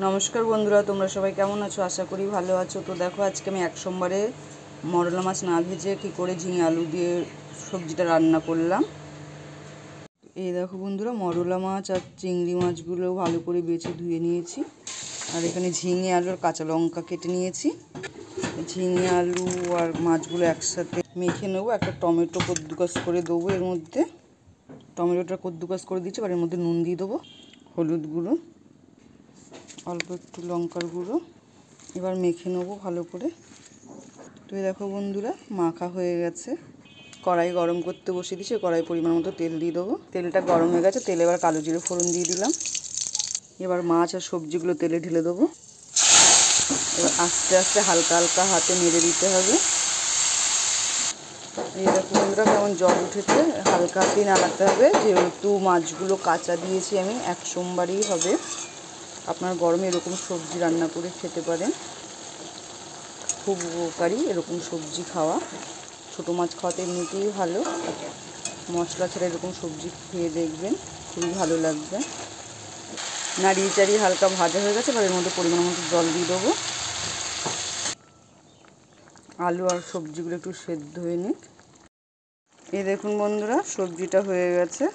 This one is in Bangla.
নমস্কার বন্ধুরা, তোমরা সবাই কেমন আছো? আশা করি ভালো আছো। তো দেখো, আজকে আমি এক সোমবারে মরলা মাছ না ভেজে কী করে ঝিঙে আলু দিয়ে সবজিটা রান্না করলাম। এই দেখো বন্ধুরা, মরলা মাছ আর চিংড়ি মাছগুলো ভালো করে বেছে ধুয়ে নিয়েছি। আর এখানে ঝিঙে আলু আর কাঁচা লঙ্কা কেটে নিয়েছি। ঝিঙে আলু আর মাছগুলো একসাথে মেখে নেবো। একটা টমেটো কদ্দুকাস করে দেবো এর মধ্যে। টমেটোটা কদ্দুকাস করে দিচ্ছি। আর এর মধ্যে নুন দিয়ে দেবো, হলুদ গুঁড়ো, অল্প একটু লঙ্কার গুঁড়ো। এবার মেখে নেবো ভালো করে। তো এই দেখো বন্ধুরা, মাখা হয়ে গেছে। কড়াই গরম করতে বসিয়ে দিয়েছি। কড়াই পরিমাণ মতো তেল দিয়ে দেবো। তেলটা গরম হয়ে গেছে। তেলে এবার কালো জিরে ফোড়ন দিয়ে দিলাম। এবার মাছ আর সবজিগুলো তেলে ঢেলে দেবো। এবার আস্তে আস্তে হালকা হালকা হাতে নেড়ে দিতে হবে। এই দেখো বন্ধুরা, কেমন জল উঠেছে। হালকা হাতেই নাড়াতে হবে, যেহেতু মাছগুলো কাঁচা দিয়েছি আমি। এক সোমবারই হবে। আপনার গরমে এরকম সবজি রান্না করে খেতে পারেন, খুব উপকারী এরকম সবজি খাওয়া। ছোটো মাছ খাওয়াতে এমনিতেই ভালো, মশলা ছাড়া এরকম সবজি খেয়ে দেখবেন, খুবই ভালো লাগবে। নাড়িয়ে চাড়িয়ে হালকা ভাজা হয়ে গেছে। এবার এর মধ্যে পরিমাণ মতো জল দিয়ে দেবো। আলু আর সবজিগুলো একটু সেদ্ধ হয়ে নিক। এই দেখুন বন্ধুরা, সবজিটা হয়ে গেছে।